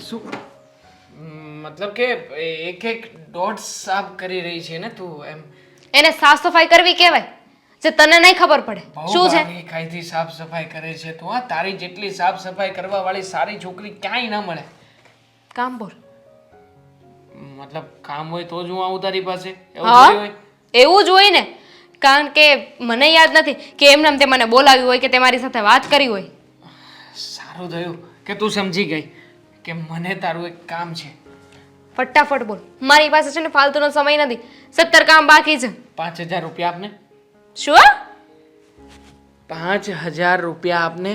શું મતલબ કે એક એક ડોટ સાફ કરી રહી છે ને તું એમ એને સાફ સફાઈ કરવી કહેવાય જે તને નહીં ખબર પડે શું છે કાંઈથી સાફ સફાઈ કરે છે તું હા તારી જેટલી સાફ સફાઈ કરવા વાળી સારી છોકરી ક્યાંય ના મળે કામ બોલ મતલબ કામ હોય તો જ હું આવું તારી પાસે એવું હા થોડી હોય એવું જ હોય ને કારણ કે મને યાદ નથી કે એમને તે મને બોલાવ્યું હોય કે તે મારી સાથે વાત કરી હોય સારું થયું કે તું સમજી ગઈ કે મને તારું એક કામ છે ફટાફટ બોલ મારી પાસે છે ને ફાલતુનો સમય નથી 17 કામ બાકી છે 5,000 રૂપિયા આપને શું 5,000 રૂપિયા આપને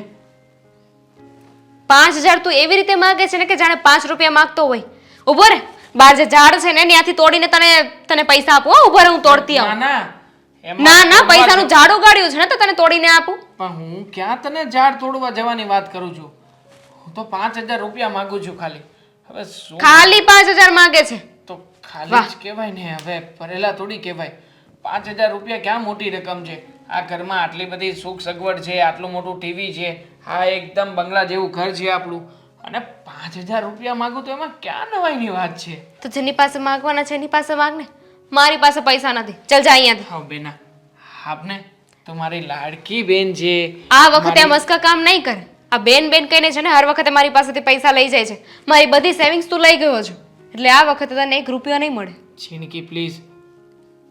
5,000 તું એવી રીતે માંગે છે ને કે જાણે 5 રૂપિયા માંગતો હોય ઉભો રે બાર જે ઝાડ છે ને ત્યાંથી તોડીને તને પૈસા આપું હો ઉભો રે હું તોડતી આવું ના ના પૈસાનું ઝાડ ઉગાડ્યું છે ને તો તને તોડીને આપું પણ હું ક્યાં તને ઝાડ તોડવા જવાની વાત કરું છું હું તો 5,000 રૂપિયા માંગુ છું ખાલી હવે શું ખાલી 5,000 માંગે છે તો ખાલી જ કહેવાય ને હવે ભરેલા થોડી કહેવાય 5,000 રૂપિયા ક્યાં મોટી રકમ છે આ ઘરમાં આટલી બધી સુખ સગવડ છે આટલું મોટું ટીવી છે આ એકદમ બંગલા જેવું ઘર છે આપણું અને 5,000 રૂપિયા માંગુ તો એમાં ક્યાં નવાઈની વાત છે તો જેની પાસે માંગવાના છે એની પાસે માંગ ને મારી પાસે પૈસા નથી ચલ જા અહીંયાથી હા બેના આપને તો મારી લાડકી બેન છે આ વખતે આ મસ્કા કામ નહીં કરે આ બેન કહીને છે ને હર વખતે મારી પાસેથી પૈસા લઈ જાય છે મારી બધી સેવિંગ્સ તું લઈ ગયો છો એટલે આ વખતે તને 1 રૂપિયો નહીં મળે છીનકી પ્લીઝ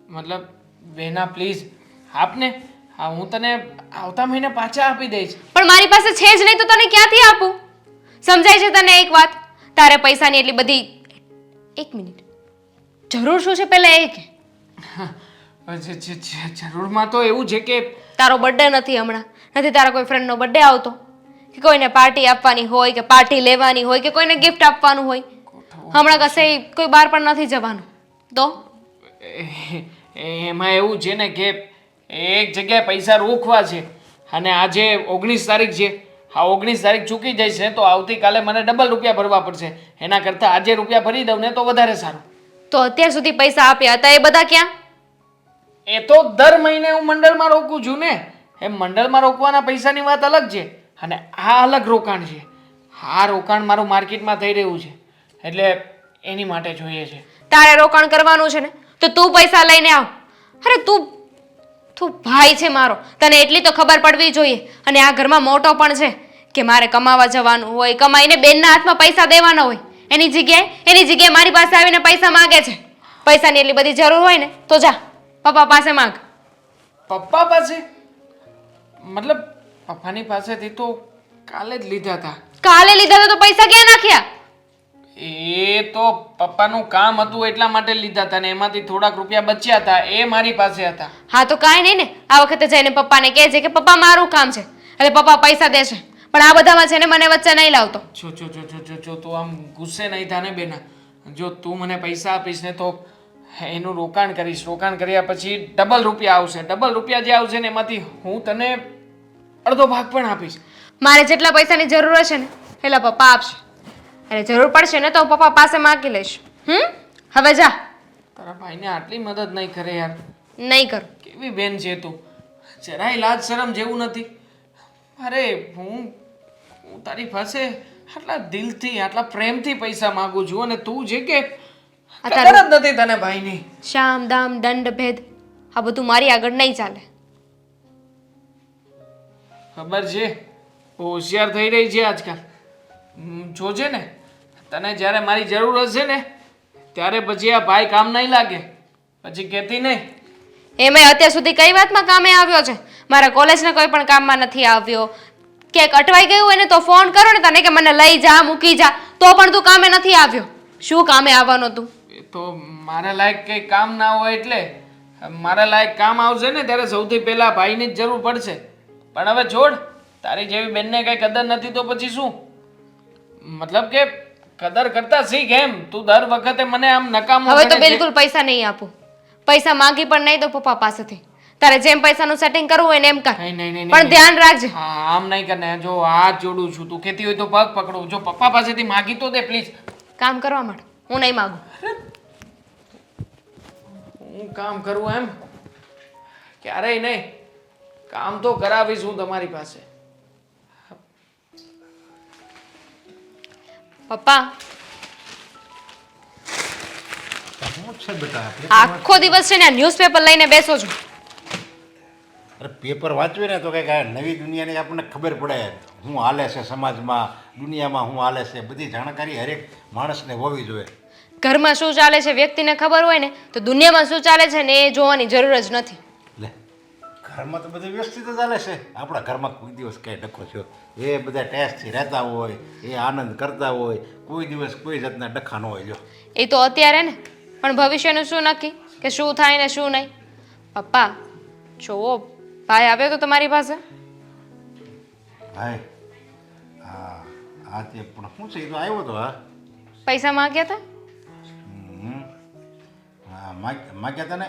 મતલબ બેના પ્લીઝ આપને હા હું તને આવતા મહિને પાછા આપી દઈશ પણ મારી પાસે છે જ નહીં તો તને ક્યાંથી આપું સમજાય છે તને એક વાત તારે પૈસાની એટલી બધી 1 મિનિટ જરૂર શું છે પહેલા એ કે જરૂરમાં તો એવું છે કે તારો બર્થડે નથી હમણાં નથી તારા કોઈ ફ્રેન્ડનો બર્થડે આવતો કે કોઈને પાર્ટી આપવાની હોય કે પાર્ટી લેવાની હોય કે કોઈને ગિફ્ટ આપવાનું હોય હમણાં કશે કોઈ બહાર પણ નથી જવાનું તો એમાં એવું છે ને કે એક જગ્યાએ પૈસા રોકવા છે અને આજે 19 તારીખ છે હા 19 તારીખ ચૂકી જઈશ ને તો આવતીકાલે મને ડબલ રૂપિયા ભરવા પડશે એના કરતાં આજે રૂપિયા ભરી દઉં ને તો વધારે સારું તો અત્યાર સુધી પૈસા આપ્યા હતા એ બધા ક્યાં એ તો દર મહિને હું મંડળમાં રોકું છું ને એ મંડળમાં રોકવાના પૈસાની વાત અલગ છે અને આ અલગ રોકાણ છે આ રોકાણ મારું માર્કેટમાં થઈ રહ્યું છે એટલે એની માટે જોઈએ છે તારે રોકાણ કરવાનું છે ને તો તું પૈસા લઈને આવ અરે તું ભાઈ છે મારો તને એટલી તો ખબર પડવી જોઈએ અને આ ઘરમાં મોટો પણ છે કે મારે કમાવા જવાનું હોય કમાઈને બેનના હાથમાં પૈસા દેવાના હોય એની જગ્યાએ મારી પાસે આવીને પૈસા માંગે છે પૈસાની એટલી બધી જરૂર હોય ને તો જા પપ્પા પાસે માંગ પપ્પા પાસે મતલબ પપ્પાની પાસેથી તો કાલે જ લીધા હતા કાલે લીધા હતા તો પૈસા ક્યાં નાખ્યા એ તો પપ્પાનું કામ હતું એટલા માટે લીધા હતા ને એમાંથી થોડાક રૂપિયા બચ્યા હતા એ મારી પાસે હતા હા તો કાંઈ નહીં ને આ વખતે જઈને પપ્પાને કહે છે કે પપ્પા મારું કામ છે એટલે પપ્પા પૈસા દેશે પણ આ બધામાં છે ને મને વચ્ચે નહીં લાવતો જો તું આમ ગુસ્સે નહીં થાને બેના જો તું મને પૈસા આપીશ ને તો એનું રોકાણ કરીશ રોકાણ કર્યા પછી ડબલ રૂપિયા આવશે ડબલ રૂપિયા જે આવશે ને એમાંથી હું તને અડધો ભાગ પણ આપીશ મારે જેટલા પૈસાની જરૂર હશે ને એટલા પપ્પા આપશે એટલે જરૂર પડશે ને તો હું પપ્પા પાસે માંગી લઈશ હવે જા તારા ભાઈને આટલી મદદ નહીં કરે યાર નહીં કરું કેવી બેન છે તું જરાય લાજ શરમ જેવું નથી અરે હું તારી પાસે આટલા દિલથી આટલા પ્રેમથી પૈસા માંગુ છું અને તું જે કે ખબર જ નથી તને ભાઈની શામ દામ દંડ ભેદ આ બધું મારી આગળ નહીં ચાલે ખબર છે હોશિયાર થઈ રહી છે આજકાલ જોજે ને તને જ્યારે મારી જરૂર હશે ને ત્યારે પછી આ ભાઈ કામ નહીં લાગે પછી કહેતી નહીં એમાં અત્યાર સુધી કઈ વાતમાં કામે આવ્યો છે મારા કોલેજના કોઈ પણ કામમાં નથી આવ્યો ક્યાંક અટવાઈ ગયું હોય ને તો ફોન કરો ને તને કે મને લઈ જા મૂકી જા તો પણ તું કામે નથી આવ્યો શું કામે આવવાનો તું એ તો મારા લાયક કંઈ કામ ના હોય એટલે મારા લાયક કામ આવશે ને ત્યારે સૌથી પહેલા ભાઈની જ જરૂર પડશે પણ હવે છોડ તારી જેવી બેનને કઈ કદર નથી તો પછી શું મતલબ કે કદર કરતા શીખ એમ તું દર વખતે મને આમ નકામો હવે તો બિલકુલ પૈસા નહીં આપું પૈસા માંગી પણ નહીં દો પપ્પા પાસેથી તારે જેમ પૈસાનું સેટિંગ કરવું હોય ને એમ કર પણ ધ્યાન રાખજે આમ નહીં કરને જો હાથ જોડું છું તું કહેતી હોય તો પગ પકડું જો પપ્પા પાસેથી માગી તો દે પ્લીઝ કામ કરવા માટે હું નહીં માંગુ હું કામ કરું એમ ક્યારેય નહીં કામ તો કરાવીશ હું તમારી પાસે પપ્પા શું છે બેટા? આખો દિવસ છે ને ન્યૂઝપેપર લઈને બેસો છો. અરે પેપર વાંચવી ને તો કંઈક આ નવી દુનિયાની આપણને ખબર પડે શું હાલે છે સમાજમાં, દુનિયામાં શું હાલે છે, બધી જાણકારી હરેક માણસને હોવી જોઈએ. ઘરમાં શું ચાલે છે વ્યક્તિને ખબર હોય ને તો દુનિયામાં શું ચાલે છે ને એ જોવાની જરૂર જ નથી. લે, ઘરમાં તો બધું વ્યવસ્થિત જ ચાલે છે. આપણા ઘરમાં કોઈ દિવસ કંઈ ડખો થયો એ બધા ટેસ્ટથી રહેતા હોય, એ આનંદ કરતા હોય, કોઈ દિવસ કોઈ જાતના ડખા ન હોય. જો એ તો અત્યારે ને, પણ ભવિષ્યનું શું નક્કી કે શું થાય ને શું નહીં. પપ્પા જોવો, ભાઈ આવ્યો તો તમારી પાસે? ભાઈ હા હા તે પણ શું છે? એ તો આવ્યો તો. હા પૈસા માંગ્યા હતા? હા માગ્યા હતા ને,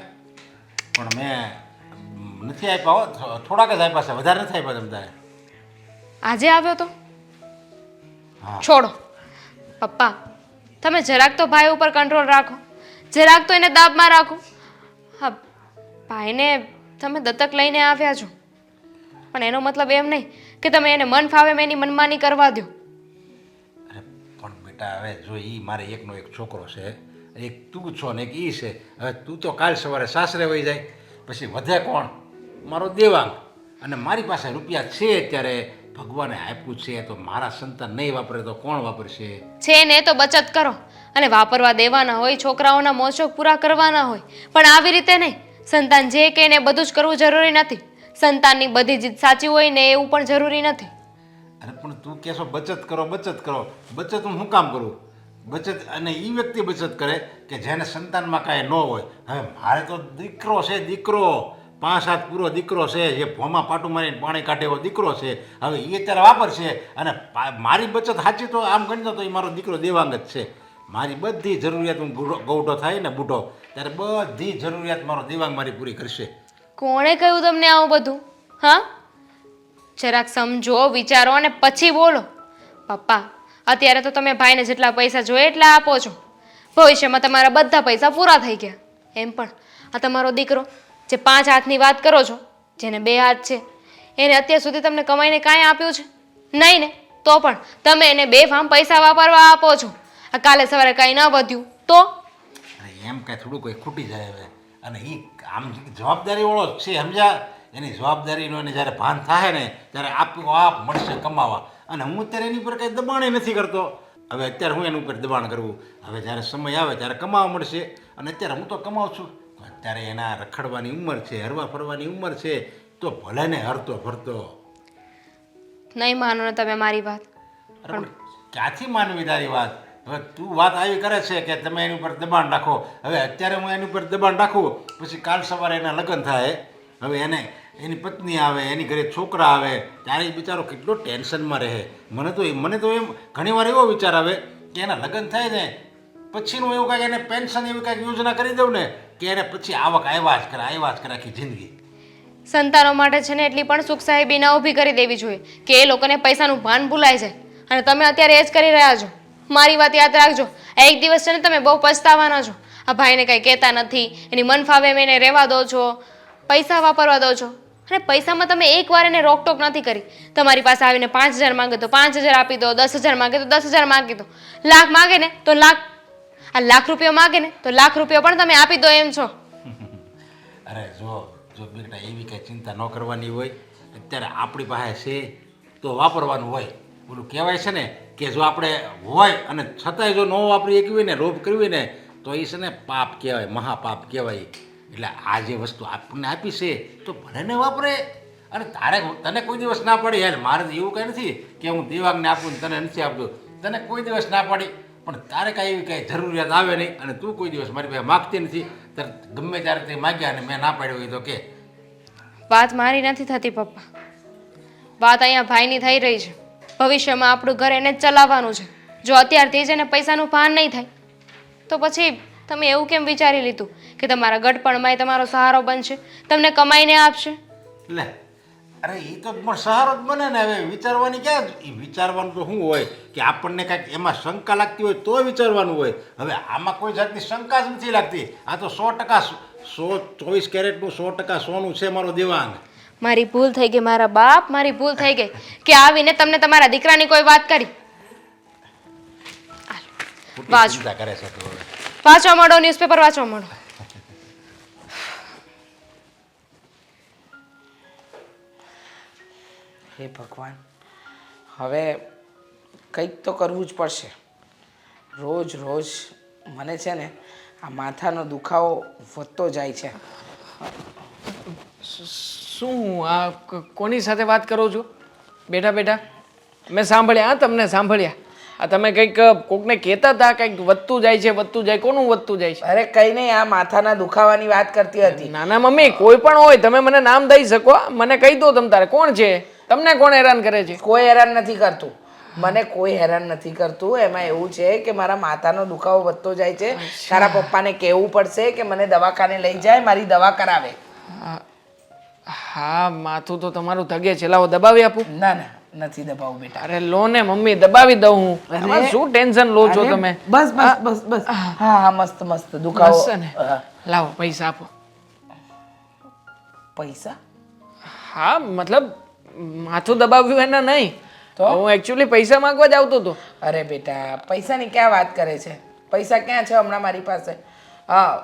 પણ મેં નથી આપ્યા હો. થોડાક જ આપ્યા છે, વધારે નથી આપ્યા તમ તારે. આજે આવ્યો તો? હા છોડો પપ્પા, તમે જરાક તો ભાઈ ઉપર કંટ્રોલ રાખો, જરાક તો એને દાબમાં રાખો. હા, ભાઈને તમે દત્તક લઈને આવ્યા છો, પણ એનો મતલબ એમ નહીં કે તમે એને મન ફાવે એની મનમાની કરવા દો. અરે પણ બેટા હવે જો એ મારે એકનો એક છોકરો છે, એક તું છો ને એક એ છે. હવે તું તો કાલ સવારે સાસરે વહી જાય, પછી વધે કોણ? મારો દેવાંગ. અને મારી પાસે રૂપિયા છે અત્યારે, ભગવાને આપ્યું છે, તો મારા સંતાન નહીં વાપરે તો કોણ વાપરશે? છે ને તો બચત કરો, અને વાપરવા દેવાના હોય, છોકરાઓના મોશોખ પૂરા કરવાના હોય, પણ આવી રીતે નહીં. સંતાન જે કે એને બધું જ કરવું જરૂરી નથી. સંતાનની બધી જીદ સાચી હોય ને એવું પણ જરૂરી નથી. અરે પણ તું કહેશો બચત કરો બચત કરો, બચત હું શું કામ કરું? બચત અને એ વ્યક્તિ બચત કરે કે જેને સંતાનમાં કાંઈ ન હોય. હવે મારે તો દીકરો છે, દીકરો 5 હાથ પૂરો દીકરો છે, જે ભોમાં પાટું મારીને પાણી કાઢે એવો દીકરો છે. હવે એ અત્યારે વાપરશે, અને મારી બચત સાચી તો આમ ગણતો તો એ મારો દીકરો દેવાંગ જ છે. મારી બધી જરૂરિયાત હું ગૌઢો થાય ને બુઢો ત્યારે બધી જરૂરિયાત મારો દેવાંગ મારી પૂરી કરશે. કોણે કહ્યું તમને આવું બધું? હા, જરાક સમજો, વિચારો અને પછી બોલો. પપ્પા અત્યારે તો તમે ભાઈને જેટલા પૈસા જોઈએ એટલા આપો છો, ભવિષ્યમાં તમારા બધા પૈસા પૂરા થઈ ગયા. એમ પણ આ તમારો દીકરો જે 5 હાથની વાત કરો છો, જેને 2 હાથ છે, એને અત્યાર સુધી તમને કમાઈને કાંઈ આપ્યું છે? નહીં ને, તો પણ તમે એને 2 ફામ પૈસા વાપરવા આપો છો. આ કાલે સવારે કાંઈ ન વધ્યું તો? અરે એમ કાંઈ થોડું કોઈ ખૂટી જાય હવે. અને એ આમ જવાબદારીવાળો જ છે, સમજ્યા? એની જવાબદારીનો એને જ્યારે ભાન થાય ને ત્યારે આપોઆપ મળશે કમાવા. અને હું અત્યારે એની ઉપર કંઈ દબાણ નથી કરતો. હવે અત્યારે હું એની ઉપર દબાણ કરવું? હવે જ્યારે સમય આવે ત્યારે કમાવા મળશે. અને અત્યારે હું તો કમાઉં છું, અત્યારે એના રખડવાની ઉંમર છે, હરવા ફરવાની ઉંમર છે, તો ભલે ને હરતો ફરતો. નહીં માનો ને તમે મારી વાત. અરે પણ ક્યાંથી માનવી તારી વાત? હવે તું વાત આવી કરે છે કે તમે એની ઉપર દબાણ રાખો. હવે અત્યારે હું એની ઉપર દબાણ રાખું, પછી કાલ સવારે એના લગ્ન થાય, હવે એને એની પત્ની આવે, એની ઘરે છોકરા આવે, ત્યારે એ બિચારો કેટલો ટેન્શનમાં રહે. મને તો એમ ઘણીવાર એવો વિચાર આવે કે એના લગ્ન થાય ને પછીનું એવું કાંઈક એને પેન્શન એવી કાંઈક યોજના કરી દઉં ને કે એને પછી આવક આવ્યા જ કરે આખી જિંદગી. સંતાનો માટે છે ને એટલી પણ સુખ સાહેબી ના ઊભી કરી દેવી જોઈએ કે એ લોકોને પૈસાનું ભાન ભૂલાઈ જાય. અને તમે અત્યારે એ જ કરી રહ્યા છો. મારી વાત યાદ રાખજો, એક દિવસ છે ને તમે બહુ પછતાવાના છો. આ ભાઈને કંઈ કહેતા નથી, એની મન ફાવે એમ એને રહેવા દો છો, પૈસા વાપરવા દો છો. અને પૈસામાં તમે એકવાર એને રોકટોક નથી કરી. તમારી પાસે આવીને 5000 માંગે તો 5000 આપી દો, 10000 માંગે તો 10000 માંગી દો, લાખ માંગે ને તો લાખ, આ લાખ રૂપિયા માંગે ને તો લાખ રૂપિયા પણ તમે આપી દો એમ છો. અરે જો બેટા એવી કાંઈ ચિંતા ન કરવાની હોય. અત્યારે આપણી પાસે છે તો વાપરવાનું હોય. ઓલું કહેવાય છે ને કે જો આપણે હોય અને છતાંય જો ન વાપરી શકીએ ને, લોભ કરવી ને, તો એ છે ને પાપ કહેવાય, મહાપાપ કહેવાય. એટલે આ જે વસ્તુ આપણને આપી છે તો ભલે ને વાપરે. અને તને કોઈ દિવસ ના પાડી, યાર મારે તો એવું કાંઈ નથી કે હું દેવાંગને આપું ને તને નથી આપતું. તને કોઈ દિવસ ના પાડી, પણ તારે કાંઈ એવી કાંઈ જરૂરિયાત આવે નહીં અને તું કોઈ દિવસ મારી પાસે માગતી નથી. ત્યારે ગમે ત્યારે તે માગ્યા અને મેં ના પાડ્યો હોય તો કે વાત મારી નથી થતી પપ્પા, વાત અહીંયા ભાઈની થઈ રહી છે. ભવિષ્યમાં આપણું ઘર એને જ ચલાવવાનું છે. જો અત્યારથી જ એને પૈસાનું ભાન નહીં થાય તો પછી તમે એવું કેમ વિચારી લીધું કે તમારા ગટપણમાં એ તમારો સહારો બનશે, તમને કમાઈને આપશે? લે અરે એ તો પણ સહારો જ બને ને. હવે વિચારવાની ક્યાં, એ વિચારવાનું તો શું હોય કે આપણને કાંઈક એમાં શંકા લાગતી હોય તો વિચારવાનું હોય. હવે આમાં કોઈ જાતની શંકા જ નથી લાગતી. આ તો 100% 24 કેરેટનું 100% સોનું છે મારો દેવાંગ. મારી ભૂલ થઈ ગઈ મારા બાપ, મારી ભૂલ થઈ ગઈ કે આવીને તમને તમારા દીકરાની કોઈ વાત કરી. ખોટી વાંચો. ચિંતા કરે છે તું હવે. વાંચવા માંડો, ન્યૂઝપેપર વાંચવા માંડો. હે ભગવાન, હવે કંઈક તો કરવું જ પડશે. રોજ રોજ મને છે ને આ માથાનો દુખાવો વધતો જાય છે. શું આ કોની સાથે વાત કરો છો બેઠા બેઠા? મેં સાંભળ્યા, હા, તમને સાંભળ્યા. આ તમે કંઈક કોકને કહેતા હતા કંઈક વધતું જાય છે, વધતું જાય. કોનું વધતું જાય છે? અરે કંઈ નહીં, આ માથાના દુખાવાની વાત કરતી હતી. નાના મમ્મી, કોઈ પણ હોય તમે મને નામ દઈ શકો, મને કહી દો તમ તારે કોણ છે, તમને કોણ હેરાન કરે છે? કોઈ હેરાન નથી કરતું, મને કોઈ હેરાન નથી કરતું. એમાં એવું છે કે મારા માથાનો દુખાવો વધતો જાય છે. તારા પપ્પાને કહેવું પડશે કે મને દવાખાને લઈ જાય, મારી દવા કરાવે. હા, માથું તો તમારું ધગે છે, લાવો દબાવી આપું. ના ના, નથી દબાવું બેટા. અરે લો ને મમ્મી, દબાવી દઉં હું. આમાં શું ટેન્શન લો છો અરે, તમે? બસ બસ બસ બસ. હા હા, મસ્ત મસ્ત દુખાવો. મસ્ત ને? હા. લાવો પૈસા આપો. પૈસા? હા, મતલબ માથું દબાવ્યું એના નહીં, તો? હું એકચ્યુઅલી પૈસા માંગવા જ આવતો હતો. અરે બેટા, પૈસાની ક્યાં વાત કરે છે? પૈસા ક્યાં છે હમણાં મારી પાસે? હા,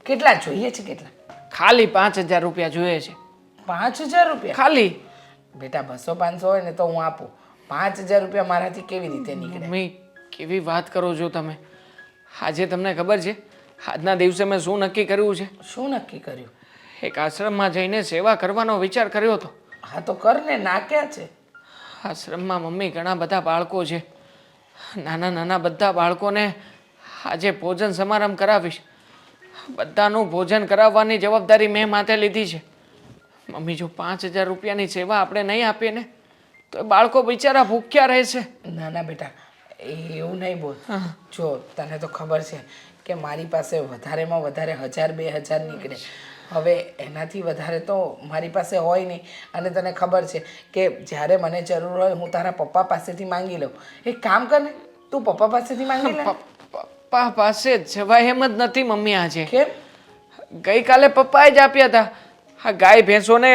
કેટલા જોઈએ છે? કેટલા? ખાલી 5,000 રૂપિયા જોઈએ છે. 5,000 રૂપિયા? ખાલી. બેટા 200-500 હોય ને તો હું આપું. 5,000 રૂપિયા મારાથી કેવી રીતે નીકળે? મમ્મી, કેવી વાત કરો છો તમે? આજે તમને ખબર છે આજના દિવસે મેં શું નક્કી કર્યું છે? શું નક્કી કર્યું? એક આશ્રમમાં જઈને સેવા કરવાનો વિચાર કર્યો હતો. હા તો કર ને, ના ક્યાં છે? આશ્રમમાં મમ્મી ઘણા બધા બાળકો છે, નાના નાના બધા બાળકોને આજે ભોજન સમારંભ કરાવીશ. બધાનું ભોજન કરાવવાની જવાબદારી મેં માથે લીધી છે. મમ્મી, જો 5,000 રૂપિયાની સેવા આપણે નહીં આપીએ ને તો એ બાળકો બિચારા ભૂખ્યા રહેશે. ના ના બેટા, એવું નહીં બોલ. જો તને તો ખબર છે કે મારી પાસે વધારેમાં વધારે 1,000-2,000 નીકળે. હવે એનાથી વધારે તો મારી પાસે હોય નહીં. અને તને ખબર છે કે જ્યારે મને જરૂર હોય હું તારા પપ્પા પાસેથી માંગી લઉં. એક કામ કર ને, તું પપ્પા પાસેથી માંગી લે. પપ્પા પાસે જવાય એમ જ નથી મમ્મી. આજે કેમ? ગઈકાલે પપ્પાએ જ આપ્યા હતા આ ગાય ભેંસોને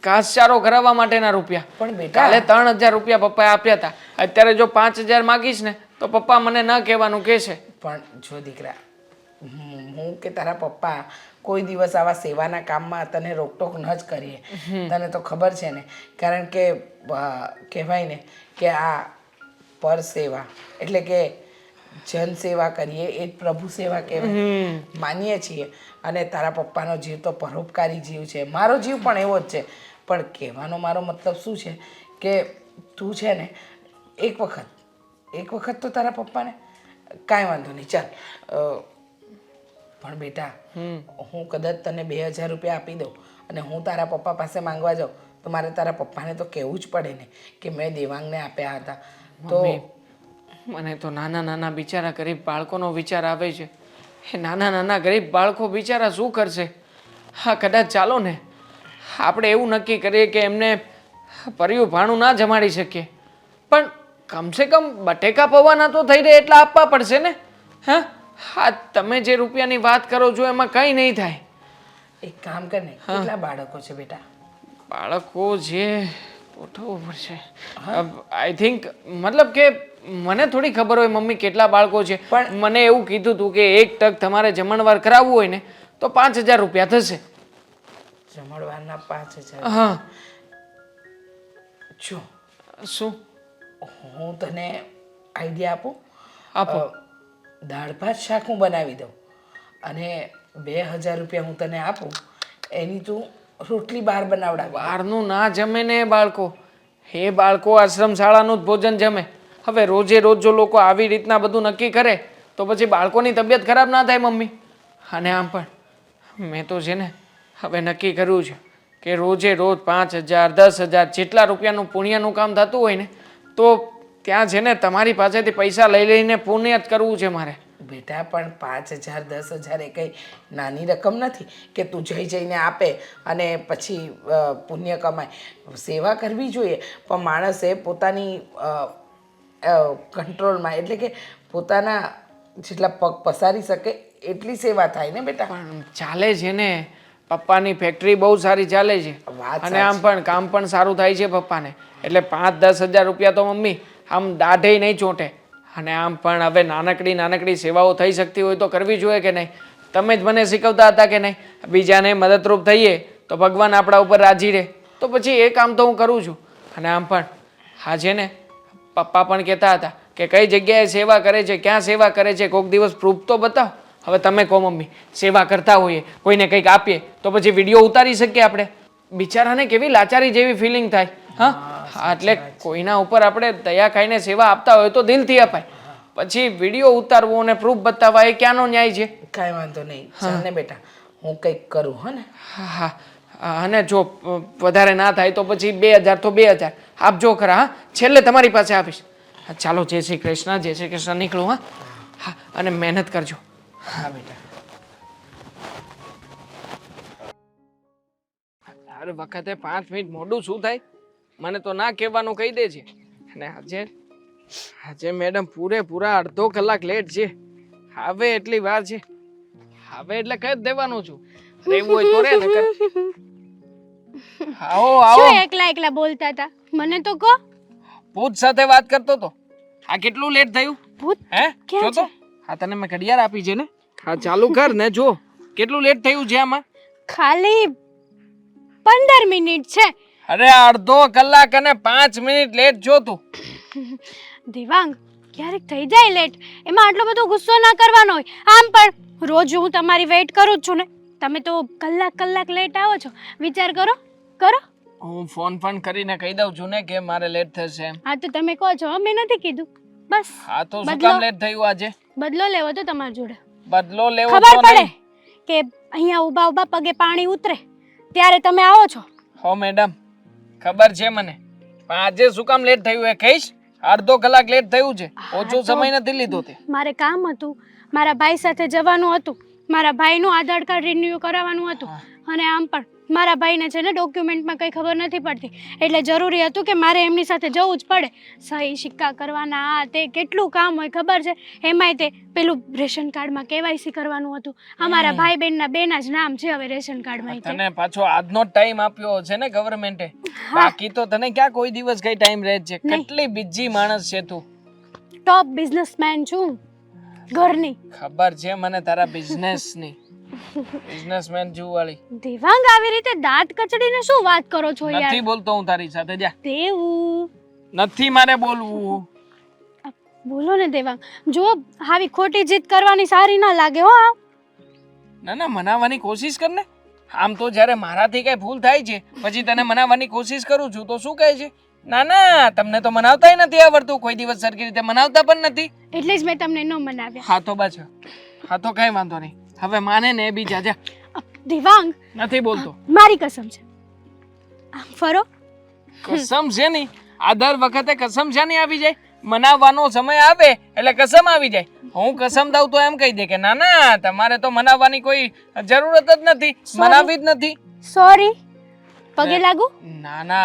ઘાસચારો કરાવવા માટેના રૂપિયા. પણ બેટા, કાલે 3,000 રૂપિયા પપ્પાએ આપ્યા હતા. અત્યારે જો 5,000 માગીશ ને તો પપ્પા મને ન કહેવાનું કહેશે. પણ જો દીકરા, હું કે તારા પપ્પા કોઈ દિવસ આવા સેવાના કામમાં તને રોકટોક ન જ કરીએ. તને તો ખબર છે ને, કારણ કે કહેવાય ને કે આ પર સેવા એટલે કે જન સેવા કરીએ એ જ પ્રભુ સેવા કહેવાય. માનીએ છીએ. અને તારા પપ્પાનો જીવ તો પરોપકારી જીવ છે, મારો જીવ પણ એવો જ છે. પણ કહેવાનો મારો મતલબ શું છે કે તું છે ને એક વખત તો તારા પપ્પાને, કાંઈ વાંધો નહીં, ચાલ. પણ બેટા, હું કદાચ તને 2,000 રૂપિયા આપી દઉં અને હું તારા પપ્પા પાસે માંગવા જાઉં તો મારે તારા પપ્પાને તો કહેવું જ પડે ને કે મેં દેવાંગને આપ્યા હતા. તો મને તો નાના નાના બિચારા ગરીબ બાળકોનો વિચાર આવે છે. એ નાના નાના ગરીબ બાળકો બિચારા શું કરશે? હા, કદાચ ચાલો ને આપણે એવું નક્કી કરીએ કે એમને પરિયું ભાણું ના જમાડી શકીએ, પણ કમસે કમ બટેકા પૌવાના તો થઈ રહે એટલા આપવા પડશે ને. હા હા, તમે જે રૂપિયાની વાત કરો છો એમાં કંઈ નહીં થાય. એક કામ કર ને, કેટલા બાળકો છે બેટા? બાળકો જે ગોઠવવું પડશે. આઈ થિંક, મતલબ કે મને થોડી ખબર હોય મમ્મી કેટલા બાળકો છે, પણ મને એવું કીધું હતું કે એક ટક તમારે જમણવાર કરાવવું હોય ને તો 5,000 રૂપિયા થશે. જમણવારના 5,000? હા. જો શું? હું તને આઈડિયા આપું. આપો. દાળ ભાત શાક હું બનાવી દઉં અને 2,000 રૂપિયા હું તને આપું, એની તું રોટલી બહાર બનાવડાવ. બહારનું ના જમે ને એ બાળકો. એ બાળકો આશ્રમ શાળાનું જ ભોજન જમે. હવે રોજે રોજ જો લોકો આવી રીતના બધું નક્કી કરે તો પછી બાળકોની તબિયત ખરાબ ના થાય મમ્મી. અને આમ પણ મેં તો છે ને હવે નક્કી કર્યું છે કે રોજે રોજ 5,000 10,000 જેટલા રૂપિયાનું પુણ્યનું કામ થતું હોય ને તો ત્યાં છે ને તમારી પાસેથી પૈસા લઈ લઈને પુણ્ય જ કરવું છે મારે. બેટા, પણ 5,000 10,000 એ કંઈ નાની રકમ નથી કે તું જઈને આપે અને પછી પુણ્ય કમાય. સેવા કરવી જોઈએ, પણ માણસે પોતાની કંટ્રોલમાં એટલે કે પોતાના જેટલા પગ પસારી શકે એટલી સેવા થાય ને બેટા. પણ ચાલે છે ને, પપ્પાની ફેક્ટરી બહુ સારી ચાલે છે અને આમ પણ કામ પણ સારું થાય છે પપ્પાને. એટલે 5-10 હજાર રૂપિયા તો મમ્મી આમ દાઢે નહીં ચોંટે. અને આમ પણ હવે નાનકડી નાનકડી સેવાઓ થઈ શકતી હોય તો કરવી જોઈએ કે નહીં? તમે જ મને શીખવતા હતા કે નહીં બીજાને મદદરૂપ થઈએ તો ભગવાન આપણા ઉપર રાજી રહે. તો પછી એ કામ તો હું કરું છું. અને આમ પણ આજે ને પપ્પા પણ કહેતા હતા કે કઈ જગ્યાએ સેવા કરે છે, ક્યાં સેવા કરે છે, કોઈક દિવસ પ્રૂફ તો બતાવો. હવે તમે કહો મમ્મી, સેવા કરતા હોઈએ કોઈને કંઈક આપીએ તો પછી વિડીયો ઉતારી શકીએ આપણે? બિચારાને કેવી લાચારી જેવી ફિલિંગ થાય. હા, એટલે કોઈના ઉપર આપણે દયા ખાઈને સેવા આપતા હોય તો દિલથી અપાય. પછી વિડીયો ઉતારવો અને પ્રૂફ બતાવવા એ ક્યાંનો ન્યાય છે? કાંઈ વાંધો નહીં. ચાલ ને બેટા, હું કંઈક કરું હો ને. હા, અને જો વધારે ના થાય તો પછી 2000 તો 2000 આપજો ખરા. હા, છેલ્લે તમારી પાસે આપીશ. ચાલો, જય શ્રી કૃષ્ણ. જય શ્રી કૃષ્ણ. નીકળું. હા હા, અને મહેનત કરજો. હા બેટા. હર વખતે 5 મિનિટ મોડું શું થાય? મને તો ના કહેવાનું કહી દે છે. અને આજે મેડમ પૂરેપૂરા અડધો કલાક લેટ છે. હવે એટલી વાર છે, હવે એટલે કહી જ દેવાનું છું. રહેવું હોય તો રે, નકર આવો આવો. શું એકલા બોલતા હતા? મને તો કહો. ભૂત સાથે વાત કરતો તો. આ કેટલું લેટ થયું? ભૂત હે, ક્યાં જો તો. હા, તને મેં ઘડિયાળ આપી છે ને. હા, ચાલુ કર ને જો કેટલું લેટ થયું છે આમાં. ખાલી 15 મિનિટ છે. અરે અડધો કલાક અને 5 મિનિટ લેટ જો તું. દિવાંગ, ક્યારેક થઈ જાય લેટ, એમાં આટલો બધો ગુસ્સો ના કરવાનો હોય. આમ પણ રોજ હું તમારી વેઇટ કરું જ છું ને. તમે તો કલાક લેટ આવો છો. વિચાર કરો. હું ફોન કરીને કહી દઉં છું ને કે મારે લેટ થશે એમ. હા, તો તમે કહો છો, મેં નથી કીધું. બસ હા, તો શું કામ લેટ થયું આજે? બદલો લેવો તો તમારી જોડે. બદલો લેવો ખબર તો પડે નહીં. કે અહીંયા ઊભા પગે પાણી ઉતરે ત્યારે તમે આવો છો. હો મેડમ, ખબર છે મને. પણ આજે શું કામ લેટ થયું એ કહીશ? અડધો કલાક લેટ થયું છે. ઓછો સમય નથી લીધો તે. મારે કામ હતું, મારા ભાઈ સાથે જવાનું હતું, મારા ભાઈનું આધાર કાર્ડ રિન્યુ કરાવવાનું હતું. અને આમ પણ મારા ભાઈને છે ને ડોક્યુમેન્ટમાં કંઈ ખબર નથી પડતી, એટલે જરૂરી હતું કે મારે એમની સાથે જવું જ પડે. સહી સિક્કા કરવાના, આ તે કેટલું કામ હોય ખબર છે. એમાંય તે પેલું રેશન કાર્ડમાં કેવાયસી કરવાનું હતું. અમારા ભાઈ બહેનના બેના જ નામ છે હવે રેશન કાર્ડમાં. તને પાછો આજનો ટાઈમ આપ્યો છે ને ગવર્મેન્ટે. બાકી તો તને ક્યાં કોઈ દિવસ કઈ ટાઈમ રહે છે? કેટલી બિઝી માણસ છે તું. ટોપ બિઝનેસમેન છું ઘરની. ખબર છે મને તારા બિઝનેસની. બિઝનેસમેન વાળી. દેવાંગ, આવી રીતે દાંત કચડીને શું વાત કરો છો યાર? નથી બોલતો હું તારી સાથે. જા. દેવું નથી મારે બોલવું. બોલો ને દેવાંગ. જો આવી ખોટી જીત કરવાની સારી ના લાગે હો. ના, મનાવવાની કોશિશ કર ને. આમ તો જ્યારે મારાથી કઈ ભૂલ થાય છે પછી તને મનાવવાની કોશિશ કરું છું તો શું કહે છે? ના, તમને તો મનાવતાય નથી આવડતું. કોઈ દિવસ સરખી રીતે મનાવતા પણ નથી. એટલે જ મેં તમને ન મનાવ્યા. હા તો બસ. હા તો કઈ વાંધો નહીં. હવે માને ને બીજા. જા. દેવાંગ, નથી બોલતો. મારી કસમ છે. આમ ફરો. કસમ છે નહીં. આ દર વખતે કસમ છે નહીં આવી જાય. મનાવવાનો સમય આવે એટલે કસમ આવી જાય. હું કસમ દઉં તો એમ કહી દે કે ના, તમારે તો મનાવવાની કોઈ જરૂરત જ નથી, મનાવી જ નથી. સોરી. પગે લાગુ? ના,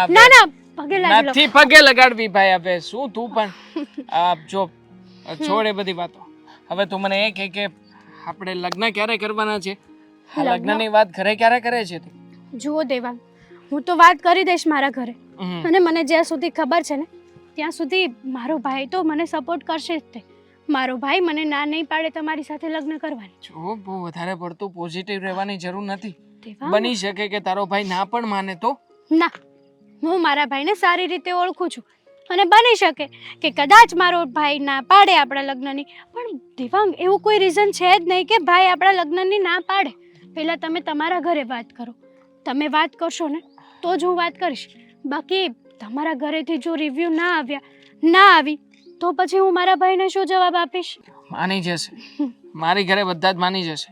પગે લાગી લો. નથી પગે લગાડવી ભાઈ. હવે શું તું પણ જો છોડ એ બધી વાતો. હવે તું મને એ કહે કે આપણે લગ્ન ક્યારે કરવાના છે? આ લગ્નની વાત ઘરે ક્યારે કરે છે તું? જુઓ દેવાંગ, હું તો વાત કરી દઈશ મારા ઘરે. અને મને જ્યાં સુધી ખબર છે ને ત્યાં સુધી મારો ભાઈ તો મને સપોર્ટ કરશે જ તે. મારો ભાઈ મને ના નહીં પાડે તમારી સાથે લગ્ન કરવાની. જો બહુ વધારે પડતું પોઝિટિવ રહેવાની જરૂર નથી. દેવાંગ, બની શકે કે તારો ભાઈ ના પણ માને તો? ના, હું મારા ભાઈને સારી રીતે ઓળખું છું અને બની શકે કે કદાચ મારો ભાઈ ના પાડે આપણા લગ્નની. પણ દેવાંગ, એવું કોઈ રીઝન છે જ નહીં કે ભાઈ આપણા લગ્નની ના પાડે. પહેલાં તમે તમારા ઘરે વાત કરો. તમે વાત કરશો ને તો જ હું વાત કરીશ. બાકી તમારા ઘરેથી જો રિવ્યૂ ના આવી તો પછી હું મારા ભાઈને શું જવાબ આપીશ? માની જશે. મારી ઘરે બધા જ માની જશે.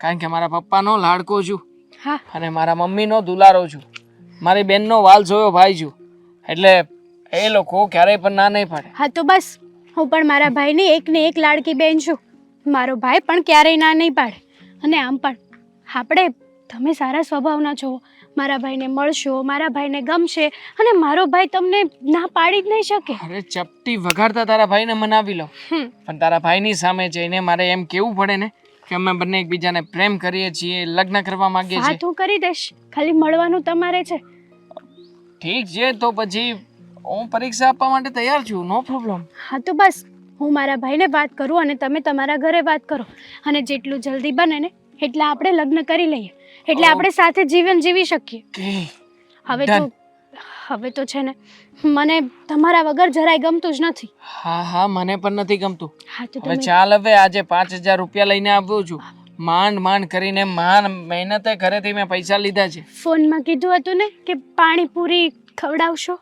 કારણ કે મારા પપ્પાનો લાડકો છું. હા. અને મારા મમ્મીનો દુલારો છું. મારી બેનનો વાલ જોયો ભાઈ છું. એટલે એ લોકો ક્યારેય પણ ના નહીં પાડે. હા તો બસ, હું પણ મારા ભાઈની એકને એક લાડકી બેન છું. મારો ભાઈ પણ ક્યારેય ના નહીં પાડે. અને આમ પણ આપણે, તમે સારા સ્વભાવના છો, મારા ભાઈને મળશો, મારા ભાઈને ગમશે અને મારો ભાઈ તમને ના પાડી જ નહીં શકે. અરે ચપટી વગાડતા તારા ભાઈને મનાવી લો. પણ તારા ભાઈની સામે જઈને મારે એમ કેવું પડે ને કે અમે બંને એકબીજાને પ્રેમ કરીએ છીએ, લગ્ન કરવા માંગીએ છીએ. વાત હું કરી દઈશ, ખાલી મળવાનું તમારે છે. ઠીક છે, તો પછી હું પરીક્ષા આપવા માટે તૈયાર છું. નો પ્રોબ્લેમ. હા તો બસ, હું મારા ભાઈને વાત કરું અને તમે તમારા ઘરે વાત કરો અને જેટલું જલ્દી બને ને એટલે આપણે લગ્ન કરી લઈએ એટલે આપણે સાથે જીવન જીવી શકીએ કે હવે તો છે ને મને તમારા વગર જરાય ગમતું જ નથી. હા મને પણ નથી ગમતું. હા તો હવે તમે ચાલ, હવે આજે 5,000 રૂપિયા લઈને આવ્યો છું. માંડ કરીને મહેનતે ઘરેથી મેં પૈસા લીધા છે. ફોનમાં કીધું હતું ને કે પાણીપુરી ખવડાવશો.